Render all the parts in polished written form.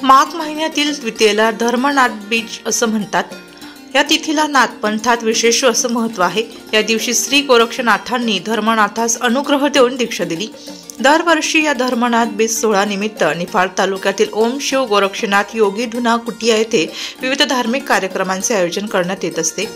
माघ महिन्यातील द्वितीयेला धर्मनाथ बीज असं म्हणतात। या तिथीला नाथपंथात विशेष असं महत्त्व आहे। या दिवशी श्री गोरक्षनाथांनी धर्मनाथास अनुग्रह देऊन दीक्षा दिली। दरवर्षी या धर्मनाथ बीज सोहळा निमित्त निफाड तालुक्यातील ओम शिव गोरक्षनाथ योगी धुना कुटिया येथे विविध धार्मिक कार्यक्रमांचे आयोजन करण्यात येत असते।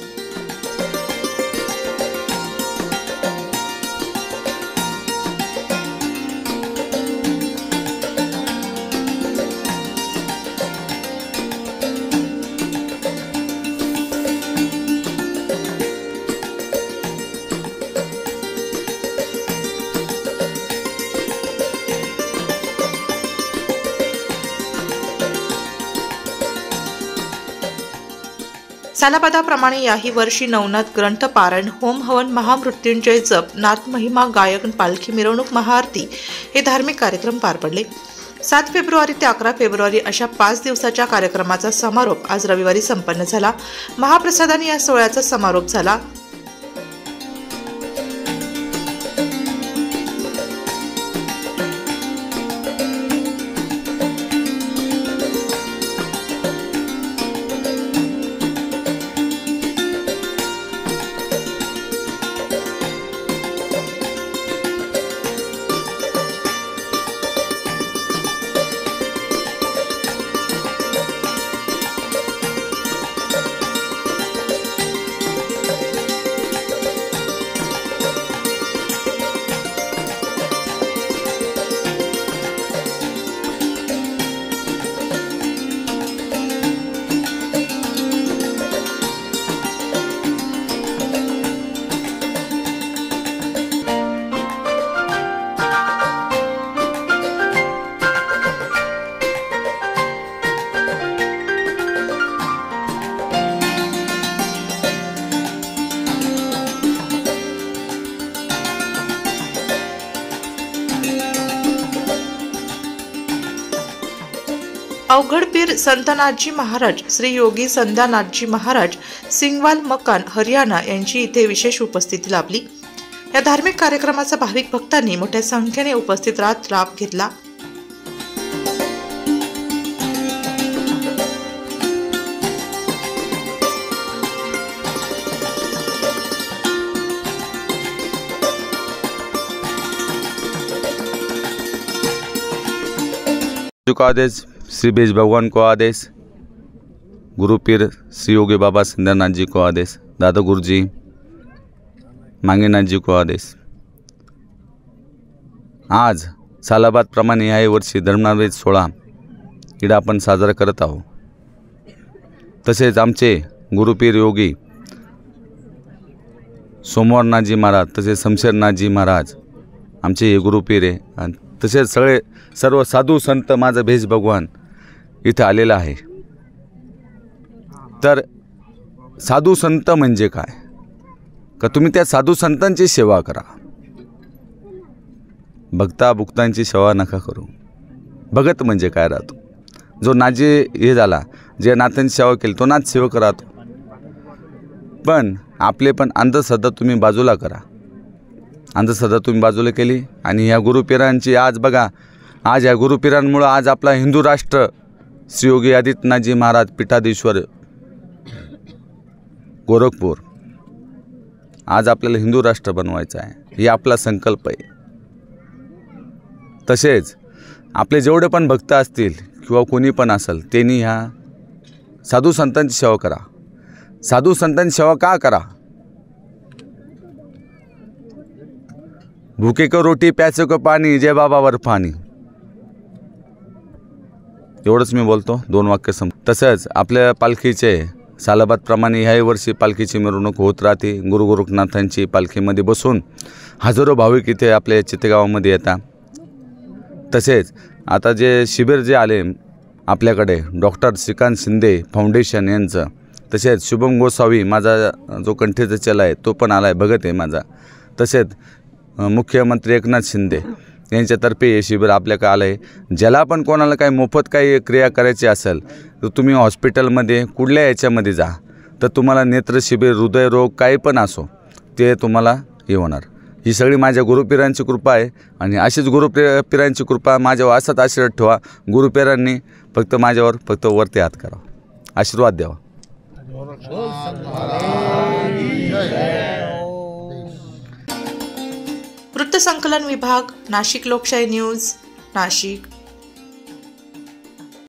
सालाबादाप्रमाणे याही वर्षी नवनाथ ग्रंथ पारायण, होम हवन, महामृत्युंजय जप, नाथ महिमा गायन, पालखी मिरवणूक, महाआरती हे धार्मिक कार्यक्रम पार पडले। 7 फेब्रुवारी ते 11 फेब्रुवारी अशा 5 दिवसाच्या कार्यक्रमाचा समारोप आज रविवारी संपन्न झाला। महाप्रसादाने या सोहळ्याचा समारोप झाला। अवघड पीर संतनाथजी महाराज श्री योगी संध्यानाथजी महाराज सिंगवाल मकान हरियाणा यांची इथे विशेष उपस्थिती लाभली। या धार्मिक कार्यक्रमाचा भाविक भक्तांनी मोठ्या संख्येने उपस्थित राहत लाभ घेतला। आदेश श्री बेज भगवान को आदेश, गुरु पीर श्री योगी बाबा संध्यानाथ जी को आदेश, दादा गुरु जी मांगेनाथ जी को आदेश। आज सालाबाद प्रमाणे याही वर्षी धर्मनाथ सोहळा इकडे आपण साजरा करत आहोत। तसेच आमचे गुरुपीर योगी सोमवारनाथजी महाराज तसेच शमशेरनाथजी महाराज आमचे हे गुरुपीर आहे। आणि तसेच सर्व साधू संत माझा भेज भगवान इथे आलेला आहे। तर साधू संत म्हणजे काय का तुम्ही त्या साधू संतांची सेवा करा, भक्ता भुक्तांची सेवा नका करू। भगत म्हणजे काय राहतो, जो नाजे हे झाला जे नाथांची सेवा केली तो नाथ सेवक राहतो। पण आपले पण अंधश्रद्धा तुम्ही बाजूला करा, अंधश्रद्धा तुम्ही बाजूला केली। आणि या गुरुपीरांची आज बघा, आज या गुरुपीरांमुळे आज आपला हिंदू राष्ट्र श्री योगी आदित्यनाथजी महाराज पीठाधीश्वर गोरखपूर आज आपल्याला हिंदू राष्ट्र बनवायचं आहे, हे आपला संकल्प आहे। तसेच आपले जेवढे पण भक्त असतील किंवा कोणी पण असेल त्यांनी ह्या साधू संतांची सेवा करा। साधू संतांची सेवा का करा? भूखे को रोटी प्यासे को पाणी जय बाबावर पाणी, एवढंच मी बोलतो, 2 वाक्य तसंच आपल्या पालखीचे सालाबादप्रमाणे ह्याही वर्षी पालखीची मिरवणूक होत राहते। गुरु गोरखनाथांची पालखीमध्ये बसून हजारो भाविक इथे आपल्या चितेगावामध्ये येतात। तसेच आता जे शिबिर जे आले आपल्याकडे डॉक्टर श्रीकांत शिंदे फाउंडेशन यांचं, तसेच शुभम गोसावी माझा जो कंठीचा चेला आहे तो पण आला आहे, भगत आहे माझा। तसेच मुख्यमंत्री एकनाथ शिंदे यांच्यातर्फे हे शिबिर आपल्याकडे आलं आहे। ज्याला पण कोणाला काही मोफत काही क्रिया करायची असेल तर तुम्ही हॉस्पिटलमध्ये कुठल्या याच्यामध्ये जा, तर तुम्हाला नेत्र शिबिर, हृदयरोग काही पण असो ते तुम्हाला हे होणार। ही सगळी माझ्या गुरुपिरांची कृपा आहे आणि अशीच गुरुपिरांची कृपा माझ्यावर असाच आशीर्वाद ठेवा। गुरुपिरांनी फक्त माझ्यावर फक्त वरती हात करावा, आशीर्वाद द्यावा। वृत्तसंकलन विभाग, नाशिक लोकशाही न्यूज, नाशिक।